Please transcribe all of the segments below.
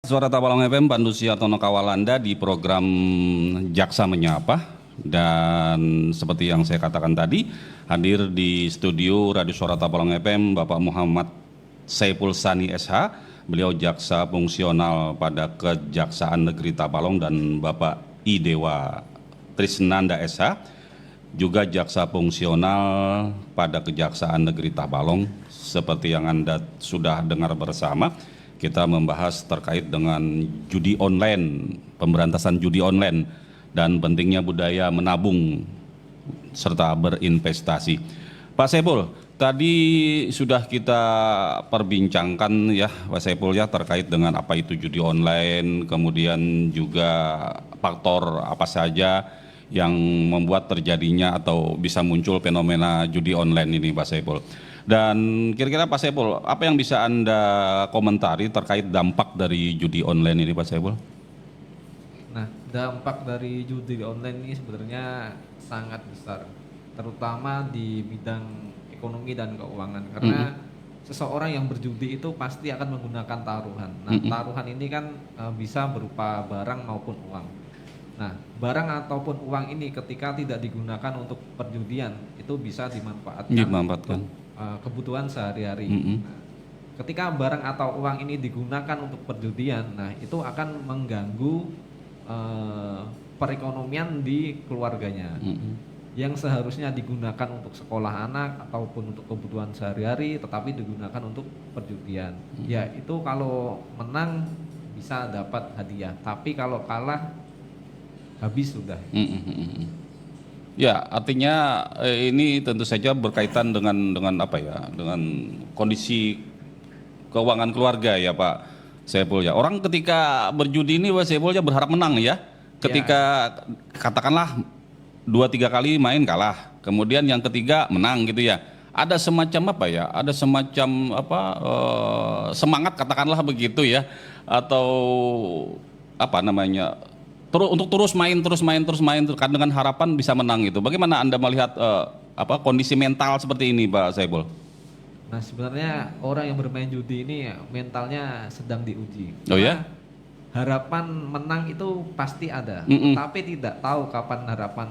Suara Tabalong FM, Pandu Siartono Kawalanda di program Jaksa Menyapa. Dan seperti yang saya katakan tadi, hadir di studio Radio Suara Tabalong FM Bapak Muhammad Saiful Sani SH, beliau jaksa fungsional pada Kejaksaan Negeri Tabalong, dan Bapak Idewa Trisnanda SH, juga jaksa fungsional pada Kejaksaan Negeri Tabalong. Seperti yang Anda sudah dengar bersama, kita membahas terkait dengan judi online, pemberantasan judi online, dan pentingnya budaya menabung serta berinvestasi. Pak Saiful, tadi sudah kita perbincangkan ya Pak Saiful ya, terkait dengan apa itu judi online, kemudian juga faktor apa saja yang membuat terjadinya atau bisa muncul fenomena judi online ini Pak Saiful. Dan kira-kira Pak Saiful, apa yang bisa Anda komentari terkait dampak dari judi online ini Pak Saiful? Nah, dampak dari judi online ini sebenarnya sangat besar, terutama di bidang ekonomi dan keuangan, karena seseorang yang berjudi itu pasti akan menggunakan taruhan. Nah, taruhan ini kan bisa berupa barang maupun uang. Nah, barang ataupun uang ini ketika tidak digunakan untuk perjudian itu bisa dimanfaatkan. Kebutuhan sehari-hari. Nah, ketika barang atau uang ini digunakan untuk perjudian, nah itu akan mengganggu perekonomian di keluarganya. Yang seharusnya digunakan untuk sekolah anak ataupun untuk kebutuhan sehari-hari, tetapi digunakan untuk perjudian. Ya itu kalau menang bisa dapat hadiah, tapi kalau kalah habis sudah. Ya, artinya ini tentu saja berkaitan dengan apa ya, dengan kondisi keuangan keluarga ya Pak Saiful ya. Orang ketika berjudi ini Pak Saiful ya berharap menang ya. Ketika katakanlah 2-3 kali main kalah, kemudian yang ketiga menang gitu ya. Ada semacam apa ya? Ada semacam apa semangat katakanlah begitu ya, atau apa namanya? Untuk terus main dengan harapan bisa menang itu. Bagaimana Anda melihat kondisi mental seperti ini Pak Saiful? Nah, sebenarnya orang yang bermain judi ini mentalnya sedang diuji. Oh ya? Harapan menang itu pasti ada, tapi tidak tahu kapan harapan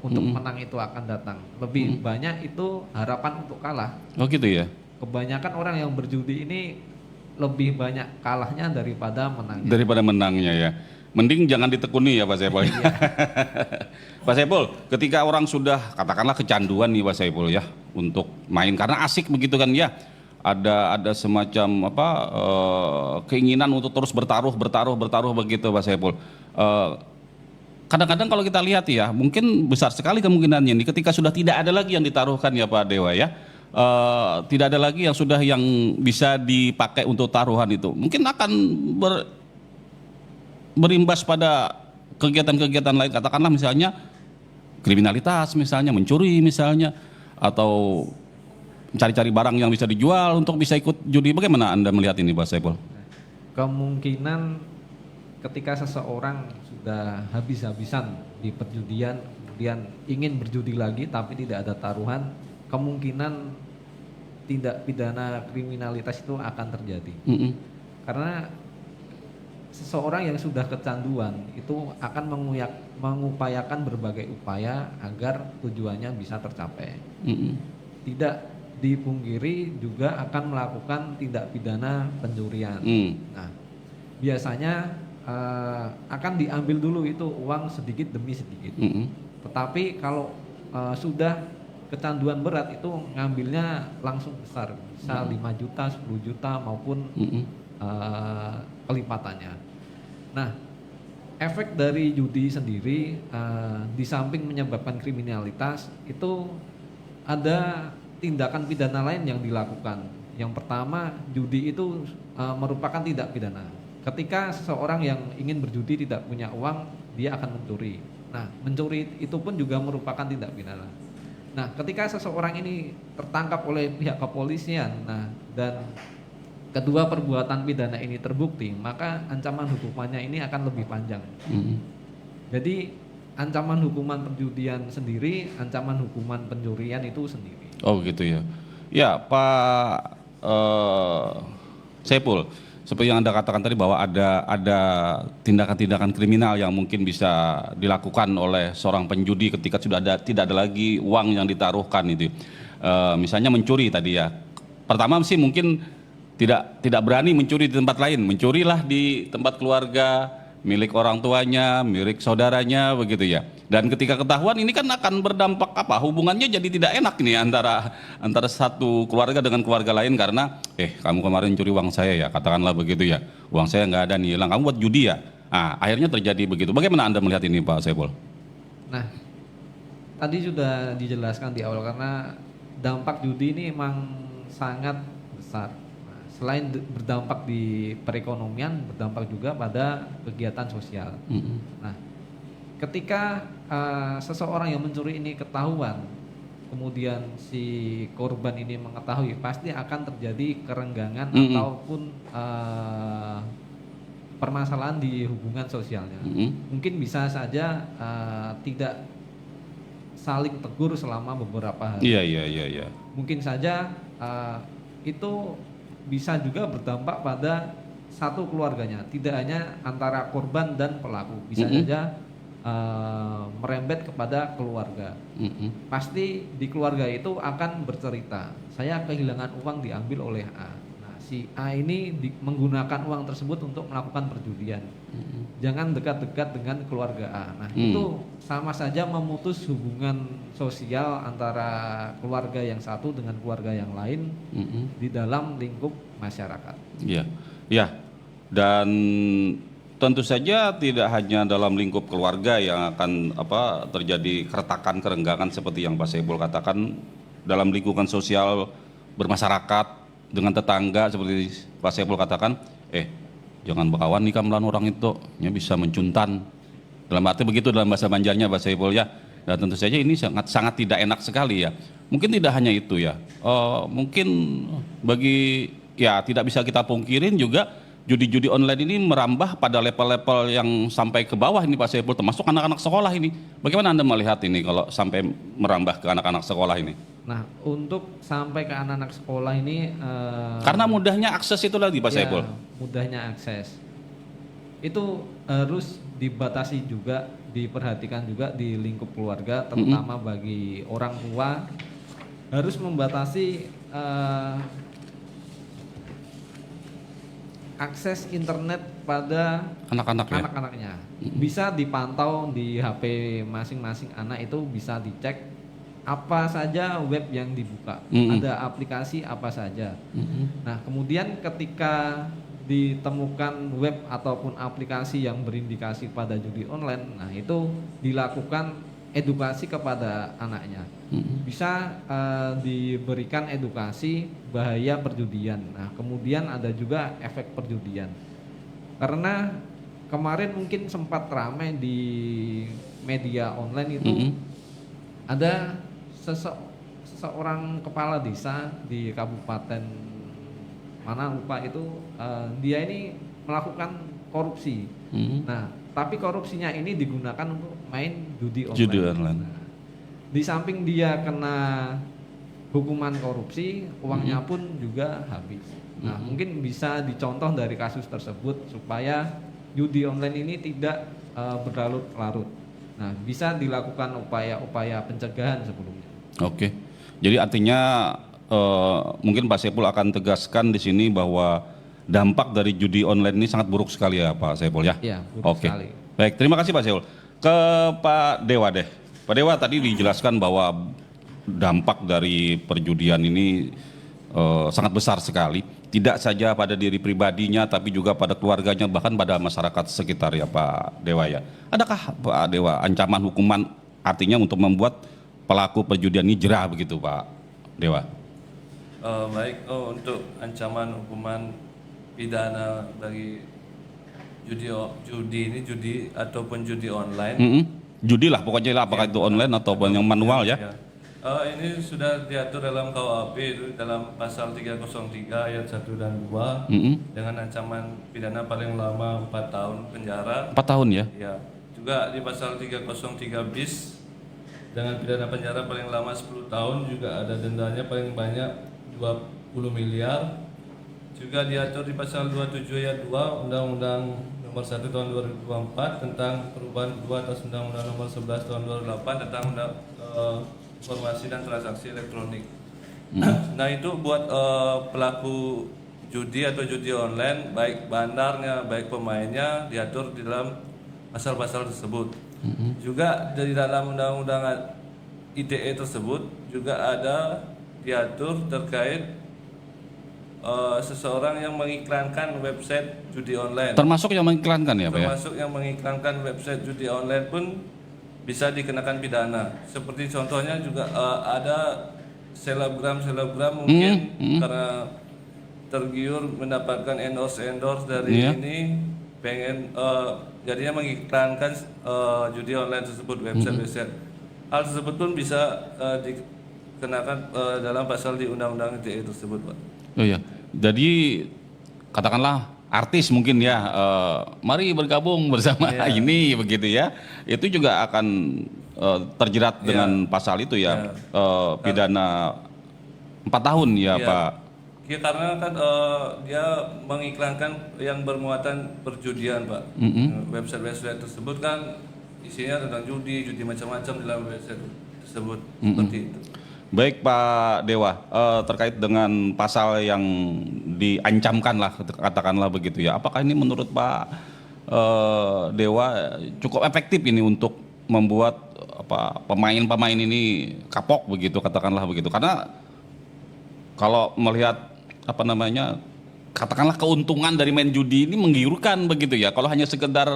untuk menang itu akan datang. Lebih banyak itu harapan untuk kalah. Oh gitu ya? Kebanyakan orang yang berjudi ini lebih banyak kalahnya daripada menangnya. Daripada menangnya ya. Mending jangan ditekuni ya Pak Saiful. Pak Saiful, ketika orang sudah katakanlah kecanduan nih Pak Saiful ya untuk main karena asik begitu kan ya. Ada semacam apa keinginan untuk terus bertaruh begitu Pak Saiful. Kadang-kadang kalau kita lihat ya, mungkin besar sekali kemungkinannya nih ketika sudah tidak ada lagi yang ditaruhkan ya Pak Dewa ya. Tidak ada lagi yang bisa dipakai untuk taruhan itu. Mungkin akan berimbas pada kegiatan-kegiatan lain, katakanlah misalnya kriminalitas, misalnya mencuri misalnya, atau mencari-cari barang yang bisa dijual untuk bisa ikut judi. Bagaimana Anda melihat ini Pak Saiful? Kemungkinan ketika seseorang sudah habis-habisan di perjudian, kemudian ingin berjudi lagi tapi tidak ada taruhan, kemungkinan tindak pidana kriminalitas itu akan terjadi. Karena seseorang yang sudah kecanduan itu akan mengupayakan berbagai upaya agar tujuannya bisa tercapai. Tidak dipungkiri juga akan melakukan tindak pidana pencurian. Nah, biasanya akan diambil dulu itu uang sedikit demi sedikit. Tetapi kalau sudah kecanduan berat itu ngambilnya langsung besar, bisa 5 juta, 10 juta maupun kelipatannya. Nah, efek dari judi sendiri di samping menyebabkan kriminalitas itu ada tindakan pidana lain yang dilakukan. Yang pertama, judi itu merupakan tindak pidana. Ketika seseorang yang ingin berjudi tidak punya uang, dia akan mencuri. Nah, mencuri itu pun juga merupakan tindak pidana. Nah, ketika seseorang ini tertangkap oleh pihak kepolisian, dan kedua perbuatan pidana ini terbukti, maka ancaman hukumannya ini akan lebih panjang. Jadi ancaman hukuman perjudian sendiri, ancaman hukuman pencurian itu sendiri. Oh gitu ya. Ya Pak Saiful, seperti yang Anda katakan tadi bahwa ada tindakan-tindakan kriminal yang mungkin bisa dilakukan oleh seorang penjudi ketika sudah tidak ada lagi uang yang ditaruhkan itu. Misalnya mencuri tadi ya. Pertama sih mungkin tidak berani mencuri di tempat lain, mencurilah di tempat keluarga, milik orang tuanya, milik saudaranya begitu ya. Dan ketika ketahuan ini kan akan berdampak apa? Hubungannya jadi tidak enak nih antara satu keluarga dengan keluarga lain karena kamu kemarin curi uang saya ya, katakanlah begitu ya. Uang saya nggak ada nih, hilang. Kamu buat judi ya. Akhirnya terjadi begitu. Bagaimana Anda melihat ini Pak Saiful? Nah, tadi sudah dijelaskan di awal karena dampak judi ini memang sangat besar. Nah, selain berdampak di perekonomian, berdampak juga pada kegiatan sosial. Nah, ketika seseorang yang mencuri ini ketahuan, kemudian si korban ini mengetahui, pasti akan terjadi kerenggangan ataupun permasalahan di hubungan sosialnya. Mungkin bisa saja tidak saling tegur selama beberapa hari. Iya. Mungkin saja itu bisa juga berdampak pada satu keluarganya, tidak hanya antara korban dan pelaku, bisa saja merembet kepada keluarga. Pasti di keluarga itu akan bercerita, saya kehilangan uang diambil oleh A. Nah, si A ini menggunakan uang tersebut untuk melakukan perjudian. Jangan dekat-dekat dengan keluarga A. Nah, itu sama saja memutus hubungan sosial antara keluarga yang satu dengan keluarga yang lain di dalam lingkup masyarakat. Iya. Dan tentu saja tidak hanya dalam lingkup keluarga yang akan terjadi keretakan, kerenggangan seperti yang Pak Saiful katakan, dalam lingkungan sosial bermasyarakat dengan tetangga seperti Pak Saiful katakan, jangan berkawan nikah melawan orang itu, ya bisa mencuntan. Dalam arti begitu dalam bahasa Banjarnya Pak Saiful ya. Dan tentu saja ini sangat tidak enak sekali ya. Mungkin tidak hanya itu ya. Mungkin tidak bisa kita pungkirin juga judi-judi online ini merambah pada level-level yang sampai ke bawah ini Pak Saiful, termasuk anak-anak sekolah ini. Bagaimana Anda melihat ini kalau sampai merambah ke anak-anak sekolah ini? Nah, untuk sampai ke anak-anak sekolah ini karena mudahnya akses itu lagi Pak Saiful. Mudahnya akses. Itu harus dibatasi juga, diperhatikan juga di lingkup keluarga, terutama bagi orang tua harus membatasi akses internet pada anak-anaknya. Bisa dipantau di HP masing-masing anak, itu bisa dicek apa saja web yang dibuka, ada aplikasi apa saja. Nah, kemudian ketika ditemukan web ataupun aplikasi yang berindikasi pada judi online, nah itu dilakukan edukasi kepada anaknya. Bisa diberikan edukasi bahaya perjudian. Nah, kemudian ada juga efek perjudian. Karena kemarin mungkin sempat ramai di media online itu ada seorang kepala desa di kabupaten mana lupa itu, dia ini melakukan korupsi. Nah, tapi korupsinya ini digunakan untuk main judi online. Nah, di samping dia kena hukuman korupsi, uangnya pun juga habis. Nah, mungkin bisa dicontoh dari kasus tersebut supaya judi online ini tidak berlarut-larut. Nah, bisa dilakukan upaya-upaya pencegahan sebelumnya. Oke. Jadi artinya mungkin Pak Saiful akan tegaskan di sini bahwa dampak dari judi online ini sangat buruk sekali ya Pak Saiful ya? Iya, buruk sekali. Baik, terima kasih Pak Saiful. Ke Pak Dewa deh. Pak Dewa tadi dijelaskan bahwa dampak dari perjudian ini sangat besar sekali. Tidak saja pada diri pribadinya tapi juga pada keluarganya, bahkan pada masyarakat sekitar ya Pak Dewa ya. Adakah Pak Dewa ancaman hukuman artinya untuk membuat pelaku perjudian ini jerah begitu Pak Dewa? Baik, untuk ancaman hukuman pidana bagi judi ataupun judi online. Judi lah pokoknya lah, apakah itu online ataupun yang manual ya. Ini sudah diatur dalam KUHP itu dalam pasal 303 ayat 1 dan 2 dengan ancaman pidana paling lama 4 tahun penjara. 4 tahun ya? Ya. Juga di pasal 303 bis dengan pidana penjara paling lama 10 tahun, juga ada dendanya paling banyak 20 miliar. juga diatur di pasal 27 ayat 2 Undang-Undang Nomor 1 Tahun 2024 tentang perubahan kedua atas Undang-Undang Nomor 11 Tahun 2008 tentang informasi dan transaksi elektronik. Nah itu buat pelaku judi atau judi online, baik bandarnya, baik pemainnya diatur di dalam pasal-pasal tersebut. Juga dari dalam Undang-Undang ITE tersebut juga ada diatur terkait seseorang yang mengiklankan website judi online. Termasuk yang mengiklankan ya Pak ya? Termasuk yang mengiklankan website judi online pun bisa dikenakan pidana. Seperti contohnya juga ada selebgram mungkin karena tergiur mendapatkan endorse dari ini, pengen jadinya mengiklankan judi online tersebut, website. Hal tersebut pun bisa dikenakan dalam pasal di Undang-Undang ITE tersebut, Pak. Oh ya, jadi katakanlah artis mungkin ya, mari bergabung bersama ini begitu ya, itu juga akan terjerat dengan pasal itu ya, pidana 4 tahun ya Pak. Ya, karena kan dia mengiklankan yang bermuatan perjudian, Pak. Website tersebut kan isinya tentang judi macam-macam di dalam website tersebut, seperti itu. Baik Pak Dewa, terkait dengan pasal yang diancamkan lah, katakanlah begitu ya, apakah ini menurut Pak Dewa cukup efektif ini untuk membuat pemain-pemain ini kapok begitu, katakanlah begitu? Karena kalau melihat katakanlah keuntungan dari main judi ini menggiurkan begitu ya. Kalau hanya sekedar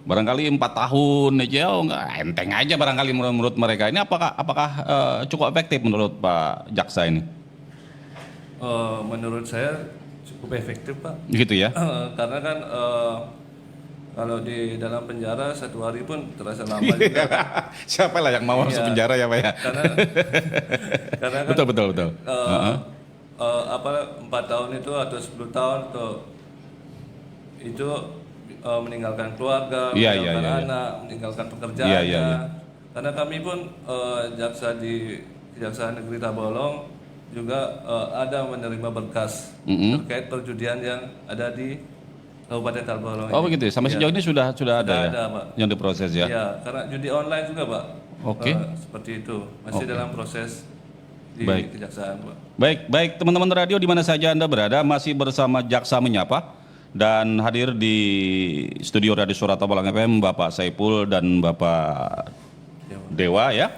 barangkali 4 tahun aja, enteng aja barangkali menurut mereka. Ini apakah cukup efektif menurut Pak Jaksa ini? Menurut saya cukup efektif, Pak. Gitu ya? Karena kan kalau di dalam penjara 1 hari pun terasa lama juga. Siapa lah yang mau masuk penjara ya Pak ya? Karena kan, betul. 4 tahun itu atau 10 tahun itu meninggalkan keluarga, meninggalkan anak, meninggalkan pekerjaannya. Karena kami pun jaksa di Kejaksaan Negeri Tabalong juga ada menerima berkas terkait perjudian yang ada di Kabupaten Tabalong. Oh begitu ya, sampai sejauh ini sudah ada ya, Pak. yang diproses ya? Ya, karena judi online juga Pak. Oke. Seperti itu, masih dalam proses di Kejaksaan Pak. Baik teman-teman radio di mana saja Anda berada, masih bersama Jaksa Menyapa dan hadir di studio Radio Suara Tabalang FM Bapak Saipul dan Bapak Dewa ya,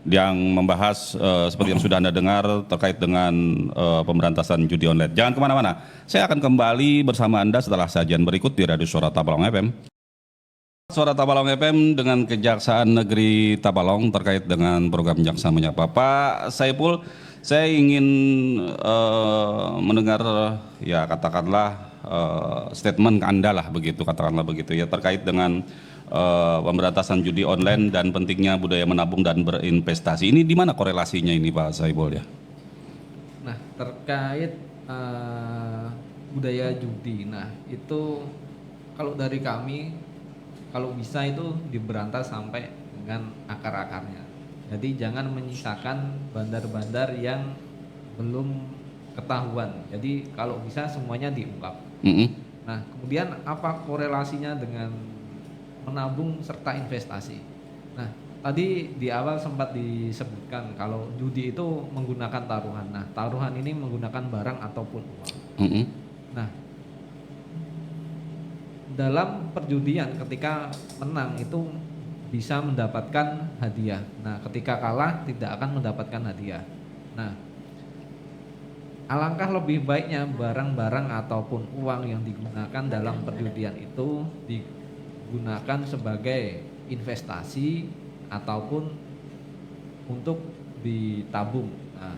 yang membahas seperti yang sudah Anda dengar terkait dengan pemberantasan judi online. Jangan kemana-mana, saya akan kembali bersama Anda setelah sajian berikut di Radio Suara Tabalang FM. Suara Tabalong FM dengan Kejaksaan Negeri Tabalong terkait dengan program Jaksa Menyapa. Pak Saipul, saya ingin mendengar ya katakanlah statement Anda lah begitu, katakanlah begitu ya, terkait dengan pemberantasan judi online dan pentingnya budaya menabung dan berinvestasi. Ini di mana korelasinya ini Pak Saipul ya? Nah, terkait budaya judi, nah itu kalau dari kami, kalau bisa itu diberantas sampai dengan akar-akarnya. Jadi jangan menyisakan bandar-bandar yang belum ketahuan. Jadi kalau bisa semuanya diungkap. Nah, kemudian apa korelasinya dengan menabung serta investasi? Nah, tadi di awal sempat disebutkan kalau judi itu menggunakan taruhan. Nah, taruhan ini menggunakan barang ataupun uang. Nah, dalam perjudian ketika menang itu bisa mendapatkan hadiah. Nah, ketika kalah tidak akan mendapatkan hadiah. Nah, alangkah lebih baiknya barang-barang ataupun uang yang digunakan dalam perjudian itu digunakan sebagai investasi ataupun untuk ditabung. Nah,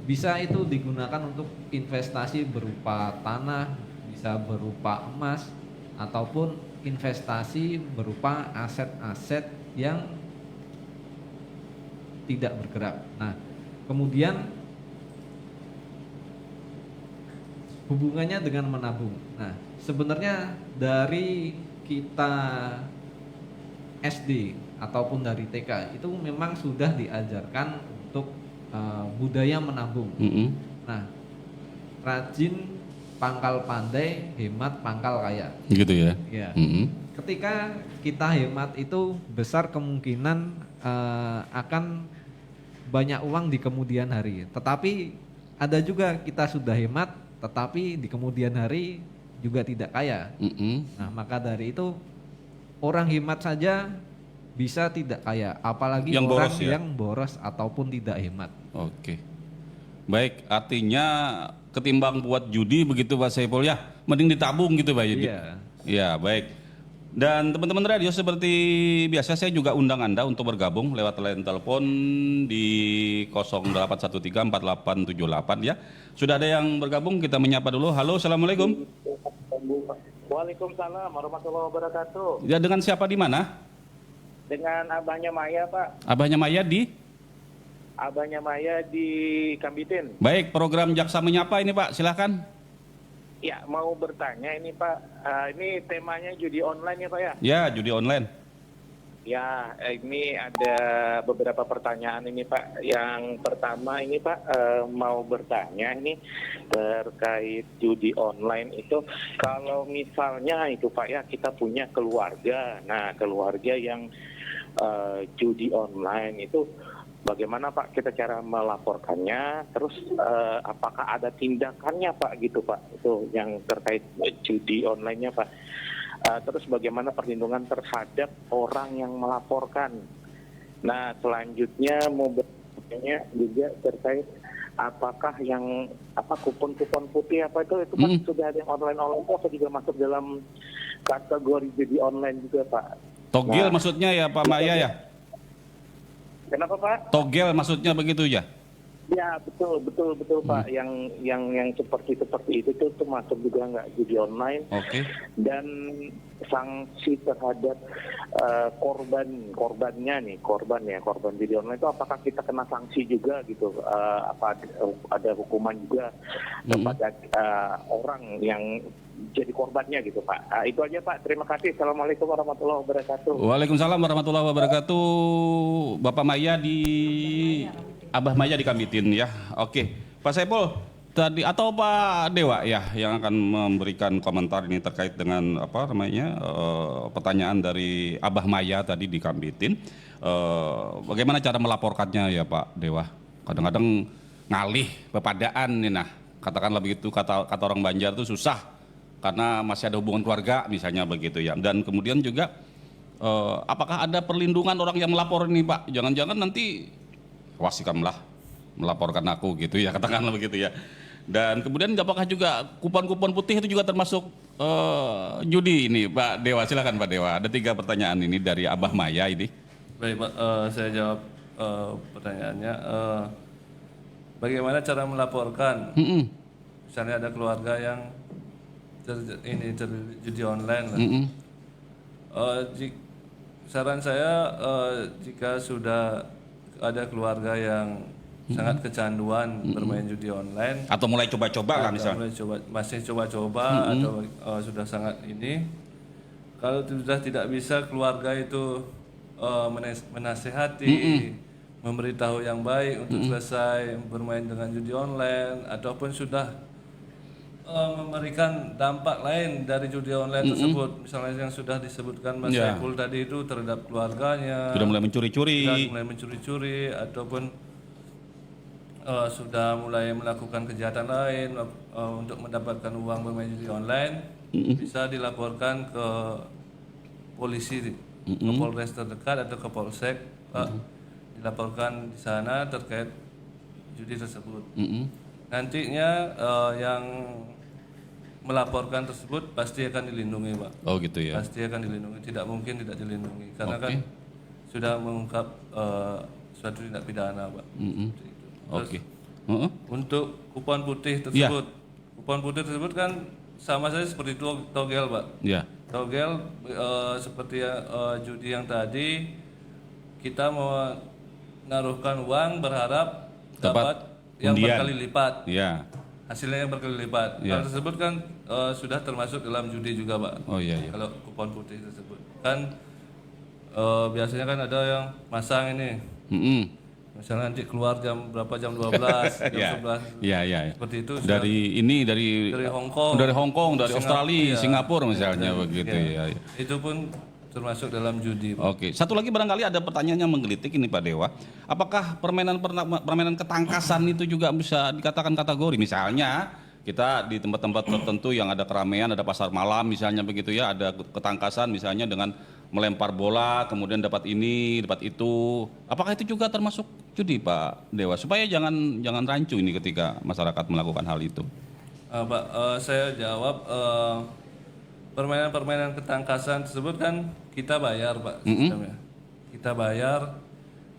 bisa itu digunakan untuk investasi berupa tanah, bisa berupa emas, ataupun investasi berupa aset-aset yang tidak bergerak. Nah, kemudian hubungannya dengan menabung. Nah, sebenarnya dari kita SD ataupun dari TK itu memang sudah diajarkan untuk budaya menabung. Nah, rajin pangkal pandai, hemat pangkal kaya. Gitu ya. Ya. Mm-mm. Ketika kita hemat itu besar kemungkinan akan banyak uang di kemudian hari. Tetapi ada juga kita sudah hemat, tetapi di kemudian hari juga tidak kaya. Mm-mm. Nah, maka dari itu orang hemat saja bisa tidak kaya, apalagi Yang orang boros ya? yang boros ataupun tidak hemat. Oke. Baik, artinya ketimbang buat judi begitu Pak Saiful ya, mending ditabung gitu Pak. Iya. Ya, baik. Dan teman-teman radio seperti biasa saya juga undang Anda untuk bergabung lewat line telepon di 08134878 ya. Sudah ada yang bergabung, kita menyapa dulu. Halo, Assalamualaikum. Waalaikumsalam warahmatullahi wabarakatuh. Ya, dengan siapa di mana? Dengan abahnya Maya, Pak. Abahnya Maya di? Abahnya Maya di Kambitin. Baik, program Jaksa Menyapa ini Pak, silahkan. Ya, mau bertanya ini Pak. Ini temanya judi online ya Pak ya? Ya, judi online. Ya, ini ada beberapa pertanyaan ini Pak. Yang pertama ini Pak, mau bertanya ini terkait judi online itu. Kalau misalnya itu Pak ya, kita punya keluarga. Nah, keluarga yang judi online itu bagaimana Pak kita cara melaporkannya? Terus apakah ada tindakannya Pak gitu Pak? Itu yang terkait judi online-nya Pak. Terus bagaimana perlindungan terhadap orang yang melaporkan? Nah selanjutnya mau bertanya juga terkait apakah yang kupon-kupon putih apa itu Pak sudah ada yang online atau juga masuk dalam kategori judi online juga Pak? Togel Nah, maksudnya ya Pak Maya ya? Kenapa Pak? Togel maksudnya begitu ya? Ya betul Pak. Yang seperti itu tuh masuk juga nggak judi online. Oke. Dan sanksi terhadap korbannya nih korban judi online itu apakah kita kena sanksi juga gitu? Apa ada hukuman juga kepada orang yang jadi korbannya gitu Pak. Itu aja Pak. Terima kasih. Assalamualaikum warahmatullahi wabarakatuh. Waalaikumsalam warahmatullahi wabarakatuh. Bapak Maya di Abah Maya di Kambitin ya. Oke. Pak Saiful tadi atau Pak Dewa ya yang akan memberikan komentar ini terkait dengan pertanyaan dari Abah Maya tadi di Kambitin. Bagaimana cara melaporkannya ya Pak Dewa? Kadang-kadang ngalih pepadaan nih nah. Katakanlah begitu kata orang Banjar itu susah karena masih ada hubungan keluarga misalnya begitu ya. Dan kemudian juga apakah ada perlindungan orang yang melapor ini Pak? Jangan-jangan nanti wasikamlah melaporkan aku gitu ya, katakanlah begitu ya. Dan kemudian apakah juga kupon-kupon putih itu juga termasuk judi ini Pak Dewa? Silakan Pak Dewa. Ada 3 pertanyaan ini dari Abah Maya ini. Baik Pak, saya jawab pertanyaannya. Bagaimana cara melaporkan? Misalnya ada keluarga yang terjudi online lah. Saran saya jika sudah ada keluarga yang sangat kecanduan bermain judi online Atau mulai coba-coba lah atau misalnya. masih coba-coba atau sudah sangat ini, kalau sudah tidak bisa keluarga itu menasehati, memberitahu yang baik untuk selesai bermain dengan judi online ataupun sudah memberikan dampak lain dari judi online tersebut, misalnya yang sudah disebutkan Mas Saiful tadi itu terhadap keluarganya Sudah mulai mencuri-curi ataupun sudah mulai melakukan kejahatan lain untuk mendapatkan uang bermain judi online, bisa dilaporkan ke polisi, ke Polres terdekat atau ke Polsek, dilaporkan di sana terkait judi tersebut. Nantinya yang melaporkan tersebut pasti akan dilindungi Pak. Oh gitu ya. Pasti akan dilindungi, tidak mungkin tidak dilindungi karena kan sudah mengungkap suatu tindak pidana Pak. Terus, untuk kupon putih tersebut, kupon putih tersebut kan sama saja seperti togel Pak. Ya. Togel seperti judi yang tadi, kita mau menaruhkan uang berharap dapat yang berkali lipat. Ya. Hasilnya yang berkali lipat. Hal tersebut kan sudah termasuk dalam judi juga Pak. Oh iya. Kalau kupon putih tersebut kan biasanya kan ada yang masang ini. Misalnya nanti keluar jam berapa, jam 12, jam Ya, 11. ya, ya. Seperti itu. Dari Hong Kong, dari Hong Kong, dari Australia, iya. Singapura misalnya begitu Iya. ya. Itu pun termasuk dalam judi. Pak. Oke, satu lagi barangkali ada pertanyaan yang menggelitik ini Pak Dewa. Apakah permainan ketangkasan itu juga bisa dikatakan kategori? Misalnya kita di tempat-tempat tertentu yang ada keramaian, ada pasar malam misalnya begitu ya, ada ketangkasan misalnya dengan melempar bola, kemudian dapat ini, dapat itu. Apakah itu juga termasuk judi Pak Dewa? Supaya jangan rancu ini ketika masyarakat melakukan hal itu. Pak, saya jawab permainan-permainan ketangkasan tersebut kan kita bayar Pak sistemnya. Kita bayar,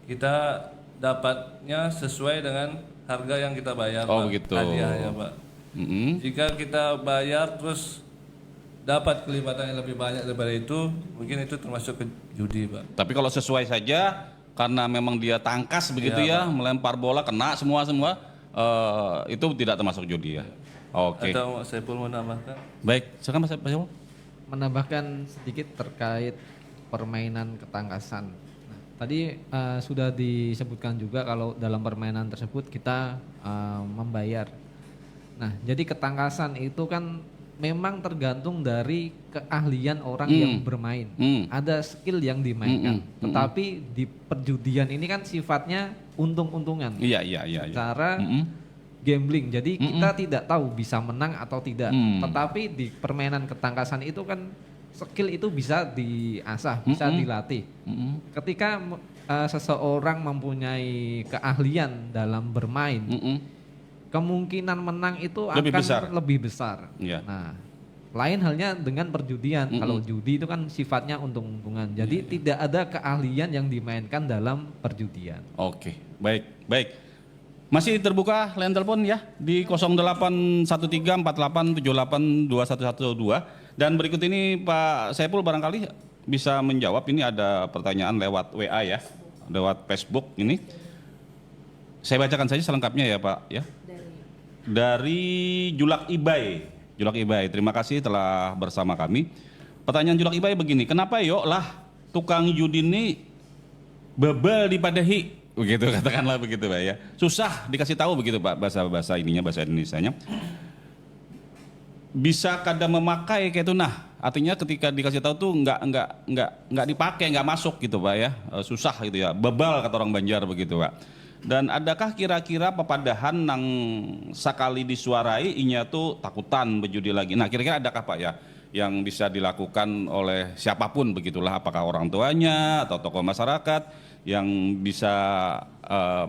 kita dapatnya sesuai dengan harga yang kita bayar Oh, Pak. begitu. Hadiah ya Pak. Jika kita bayar terus dapat kelipatan yang lebih banyak daripada itu, mungkin itu termasuk ke judi Pak. Tapi kalau sesuai saja karena memang dia tangkas begitu Iya, ya, melempar bola kena semua itu tidak termasuk judi ya. Oke. Atau saya pun menambahkan. Baik, silakan Mas Saiful. Menambahkan sedikit terkait permainan ketangkasan. Nah, tadi sudah disebutkan juga kalau dalam permainan tersebut kita membayar. Nah, jadi ketangkasan itu kan memang tergantung dari keahlian orang yang bermain. Ada skill yang dimainkan. Tetapi di perjudian ini kan sifatnya untung-untungan. Iya. Cara gambling. Jadi kita tidak tahu bisa menang atau tidak. Tetapi di permainan ketangkasan itu kan skill itu bisa diasah, bisa dilatih. Ketika seseorang mempunyai keahlian dalam bermain, kemungkinan menang itu akan lebih besar. Iya. Nah, lain halnya dengan perjudian. Kalau judi itu kan sifatnya untung-untungan. Jadi tidak ada keahlian yang dimainkan dalam perjudian. Oke, baik. Masih terbuka line telepon ya di 081348782112 dan berikut ini Pak Saiful barangkali bisa menjawab. Ini ada pertanyaan lewat WA ya, lewat Facebook ini. Saya bacakan saja selengkapnya ya Pak ya. Dari Julak Ibai. Terima kasih telah bersama kami. Pertanyaan Julak Ibai begini, kenapa yuk lah tukang judi ini bebel dipadahi? Begitu katakanlah begitu Pak ya. Susah dikasih tahu begitu Pak bahasa Indonesianya. Bisa kadang memakai kayak itu artinya ketika dikasih tahu tuh nggak dipakai, nggak masuk gitu Pak ya. Susah gitu ya. Bebal kata orang Banjar begitu Pak. Dan adakah kira-kira pepadahan nang sakali disuarai inya tuh takutan berjudi lagi. Nah, kira-kira adakah Pak ya yang bisa dilakukan oleh siapapun begitulah, apakah orang tuanya atau tokoh masyarakat yang bisa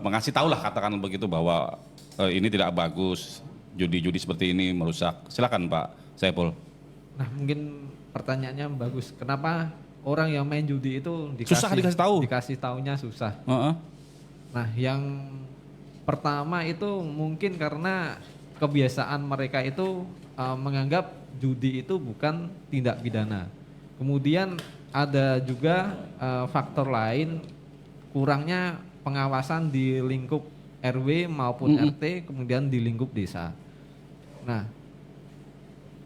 mengasih tahu lah katakan begitu bahwa ini tidak bagus, judi-judi seperti ini merusak. Silakan Pak Saiful. Nah, mungkin pertanyaannya bagus. Kenapa orang yang main judi itu susah dikasih tahu? Dikasih taunya susah. Nah, yang pertama itu mungkin karena kebiasaan mereka itu menganggap judi itu bukan tindak pidana. Kemudian ada juga faktor lain, kurangnya pengawasan di lingkup RW maupun RT, kemudian di lingkup desa. Nah,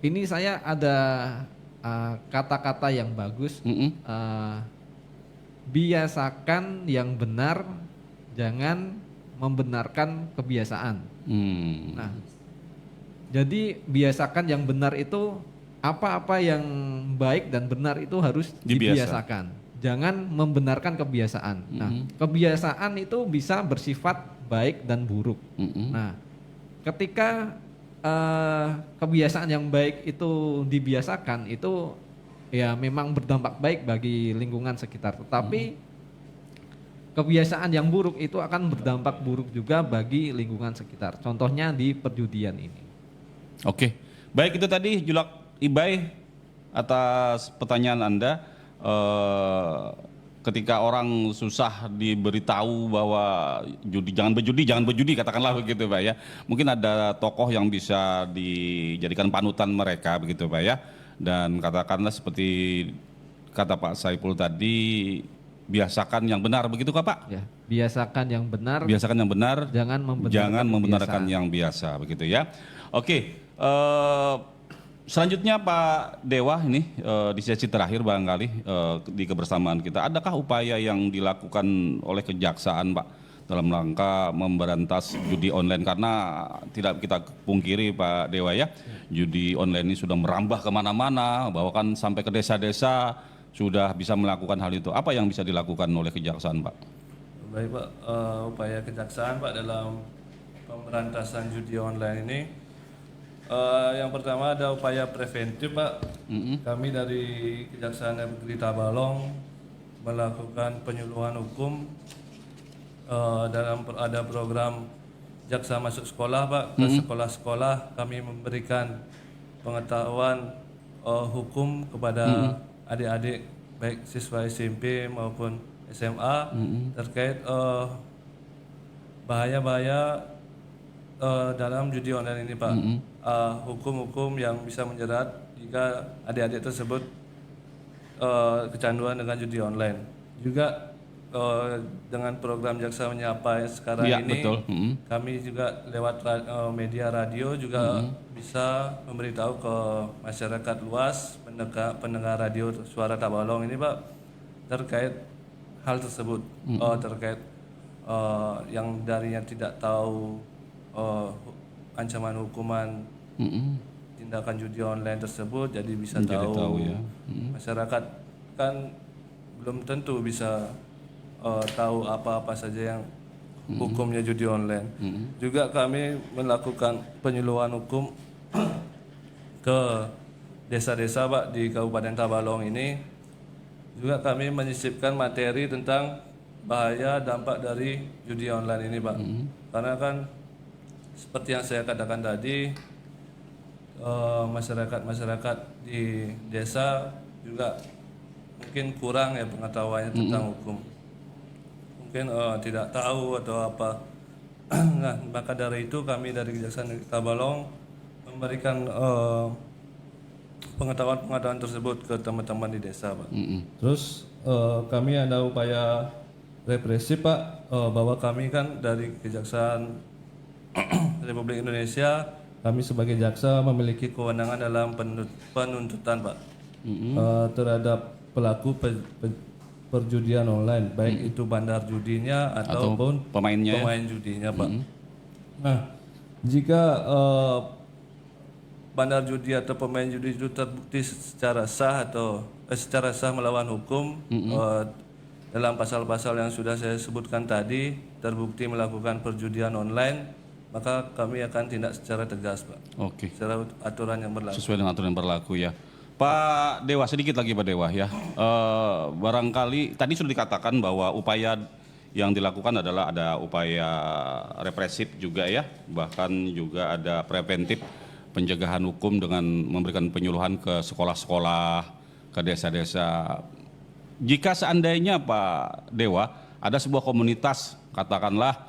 ini saya ada kata-kata yang bagus, biasakan yang benar, jangan membenarkan kebiasaan. Nah, jadi biasakan yang benar itu apa-apa yang baik dan benar itu harus dibiasakan. Jangan membenarkan kebiasaan. Nah, kebiasaan itu bisa bersifat baik dan buruk. Nah, ketika kebiasaan yang baik itu dibiasakan, itu ya memang berdampak baik bagi lingkungan sekitar. Tetapi kebiasaan yang buruk itu akan berdampak buruk juga bagi lingkungan sekitar. Contohnya di perjudian ini. Oke, baik itu tadi Julak Ibai atas pertanyaan Anda. Ketika orang susah diberitahu bahwa jangan berjudi katakanlah begitu Pak ya. Mungkin ada tokoh yang bisa dijadikan panutan mereka begitu Pak ya. Dan katakanlah seperti kata Pak Saiful tadi, biasakan yang benar begitu kah Pak? Ya, biasakan yang benar. Biasakan yang benar. Jangan membenarkan yang biasa begitu ya. Oke, selanjutnya Pak Dewa ini di sesi terakhir barangkali di kebersamaan kita, adakah upaya yang dilakukan oleh kejaksaan Pak dalam rangka memberantas judi online, karena tidak kita pungkiri Pak Dewa ya, judi online ini sudah merambah kemana-mana, bahkan sampai ke desa-desa sudah bisa melakukan hal itu. Apa yang bisa dilakukan oleh Kejaksaan, Pak? Baik Pak, upaya Kejaksaan Pak dalam pemberantasan judi online ini, yang pertama ada upaya preventif Pak. Kami dari Kejaksaan Negeri Tabalong melakukan penyuluhan hukum dalam ada program Jaksa Masuk Sekolah Pak, ke sekolah-sekolah kami memberikan pengetahuan hukum kepada adik-adik baik siswa SMP maupun SMA terkait bahaya-bahaya dalam judi online ini Pak. Hukum-hukum yang bisa menjerat jika adik-adik tersebut kecanduan dengan judi online. Juga dengan program Jaksa Menyapa yang sekarang Ya, ini, betul. kami juga lewat media radio juga bisa memberitahu ke masyarakat luas, pendengar radio Suara Tabalong ini Pak, terkait hal tersebut, terkait yang darinya tidak tahu ancaman hukuman tindakan judi online tersebut, jadi bisa tahu ya. masyarakat kan belum tentu bisa tahu apa-apa saja yang hukumnya judi online. Juga kami melakukan penyuluhan hukum ke desa-desa Pak di Kabupaten Tabalong ini. Juga kami menyisipkan materi tentang bahaya dampak dari judi online ini Pak. Karena kan seperti yang saya katakan tadi, masyarakat-masyarakat di desa juga mungkin kurang ya pengetahuannya tentang hukum. Mungkin tidak tahu atau apa. Nah, maka dari itu kami dari Kejaksaan Negeri Tabalong memberikan pengetahuan-pengetahuan tersebut ke teman-teman di desa Pak. Terus kami ada upaya represif Pak, bahwa kami kan dari Kejaksaan Republik Indonesia, kami sebagai jaksa memiliki kewenangan dalam penuntutan Pak, terhadap pelaku perjudian online, baik itu bandar judinya ataupun pemainnya, pemain judinya Pak. Nah, jika bandar judi atau pemain judi itu terbukti secara sah atau secara sah melawan hukum, dalam pasal-pasal yang sudah saya sebutkan tadi, terbukti melakukan perjudian online, maka kami akan tindak secara tegas Pak. Oke. Secara aturan yang berlaku. Sesuai dengan aturan yang berlaku ya. Pak Dewa, sedikit lagi Pak Dewa ya. Barangkali tadi sudah dikatakan bahwa upaya yang dilakukan adalah ada upaya represif juga ya. Bahkan juga ada preventif pencegahan hukum dengan memberikan penyuluhan ke sekolah-sekolah, ke desa-desa. Jika seandainya Pak Dewa ada sebuah komunitas, katakanlah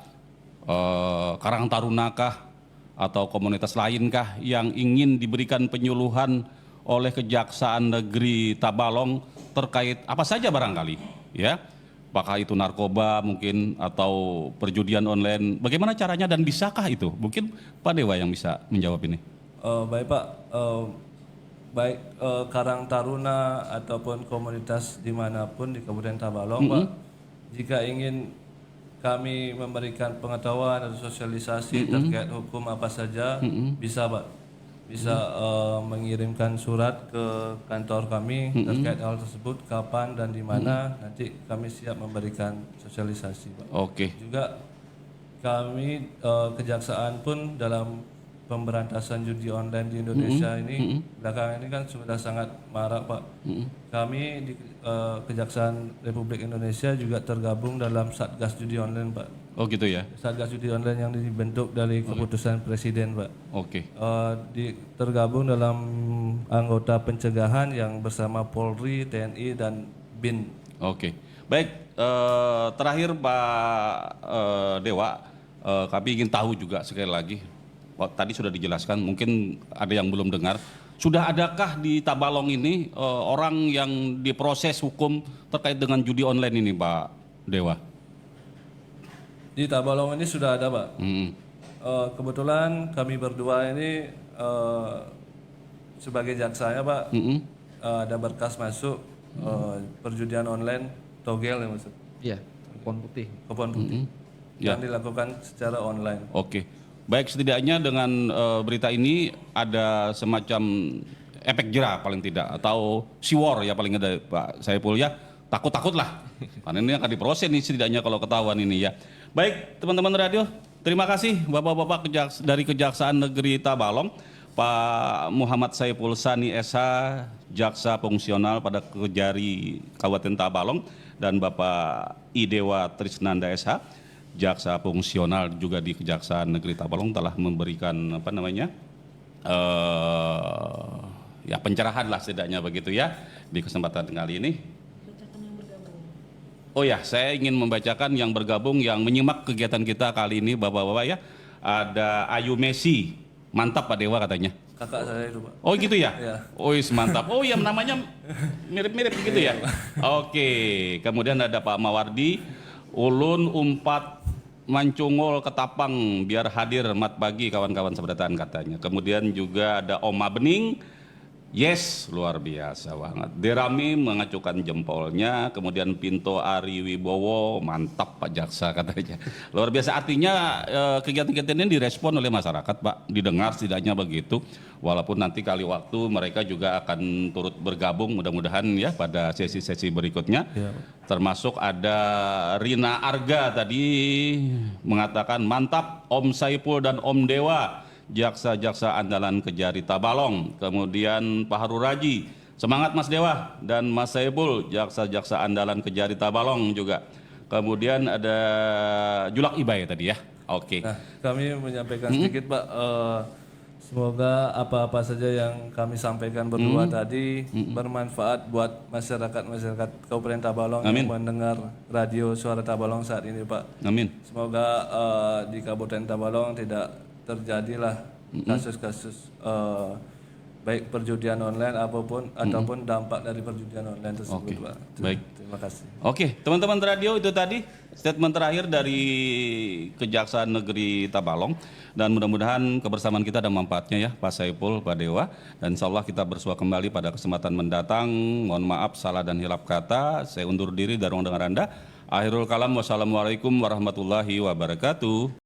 Karang Tarunakah atau komunitas lainkah yang ingin diberikan penyuluhan oleh Kejaksaan Negeri Tabalong terkait apa saja barangkali ya, apakah itu narkoba mungkin atau perjudian online, bagaimana caranya dan bisakah itu? Mungkin Pak Dewa yang bisa menjawab ini. Baik Pak, baik Karang Taruna ataupun komunitas dimanapun di Kabupaten Tabalong Pak, jika ingin kami memberikan pengetahuan atau sosialisasi terkait hukum apa saja, bisa Pak. Bisa mengirimkan surat ke kantor kami terkait hal tersebut, kapan dan di mana, nanti kami siap memberikan sosialisasi Pak. Oke. Juga kami kejaksaan pun dalam pemberantasan judi online di Indonesia ini belakangan ini kan sudah sangat marak Pak. Kami di Kejaksaan Republik Indonesia juga tergabung dalam Satgas Judi Online Pak. Oh gitu ya. Satgas Judi Online yang dibentuk dari keputusan Presiden Pak. Oke. Tergabung dalam anggota pencegahan yang bersama Polri, TNI dan BIN. Oke. Baik, terakhir Pak Dewa, kami ingin tahu juga sekali lagi. Tadi sudah dijelaskan, mungkin ada yang belum dengar. Sudah adakah di Tabalong ini orang yang diproses hukum terkait dengan judi online ini, Pak Dewa? Di Tabalong ini sudah ada, Pak. Kebetulan kami berdua ini sebagai jaksanya, Pak, ada berkas masuk perjudian online togel ya maksud. Iya, kupon putih. Kupon putih. Ya. yang dilakukan secara online. Oke, baik, setidaknya dengan berita ini ada semacam efek jerah paling tidak, atau siwor ya paling ada Pak Saiful ya, takut-takut lah, karena ini akan diproses nih setidaknya kalau ketahuan ini ya. Baik teman-teman radio, terima kasih Bapak-Bapak dari Kejaksaan Negeri Tabalong, Pak Muhammad Saiful Sani SH, Jaksa Fungsional pada Kejari Kabupaten Tabalong, dan Bapak Idewa Trisnanda SH, Jaksa Fungsional juga di Kejaksaan Negeri Tabalong, telah memberikan ya pencerahan lah setidaknya begitu ya di kesempatan kali ini. Oh ya, saya ingin membacakan yang bergabung yang menyimak kegiatan kita kali ini Bapak-bapak ya. Ada Ayu Messi, mantap Pak Dewa katanya. Kakak saya itu, Pak. Oh gitu ya? Ya. Oh mantap. Oh ya, namanya mirip-mirip gitu ya? Oke, kemudian ada Pak Mawardi, ulun umpat mancungol ketapang biar hadir mat pagi kawan-kawan seberatan katanya. Kemudian juga ada Oma Bening, yes luar biasa banget. Derami mengacukan jempolnya. Kemudian Pinto Ari Wibowo, mantap Pak Jaksa katanya. Luar biasa, artinya kegiatan-kegiatan ini direspon oleh masyarakat Pak, didengar setidaknya begitu. Walaupun nanti kali waktu mereka juga akan turut bergabung mudah-mudahan ya pada sesi-sesi berikutnya. Ya. Termasuk ada Rina Arga tadi mengatakan mantap Om Saiful dan Om Dewa, jaksa-jaksa andalan Kejari Tabalong. Kemudian Pak Harul Raji, semangat Mas Dewa, dan Mas Saiful, jaksa-jaksa andalan Kejari Tabalong juga. Kemudian ada Julak Ibai tadi ya. Oke. Nah, kami menyampaikan sedikit Pak, semoga apa-apa saja yang kami sampaikan berdua tadi bermanfaat buat masyarakat Kabupaten Tabalong yang mendengar radio Suara Tabalong saat ini Pak. Amin. Semoga di Kabupaten Tabalong tidak terjadilah kasus-kasus baik perjudian online ataupun dampak dari perjudian online tersebut Pak. Baik. Terima kasih. Oke, teman-teman radio, itu tadi statement terakhir dari Kejaksaan Negeri Tabalong, dan mudah-mudahan kebersamaan kita ada manfaatnya ya Pak Saiful, Pak Dewa, dan insya Allah kita bersua kembali pada kesempatan mendatang. Mohon maaf salah dan hilap kata, saya undur diri dari ruang dengar Anda. Akhirul kalam, wassalamualaikum warahmatullahi wabarakatuh.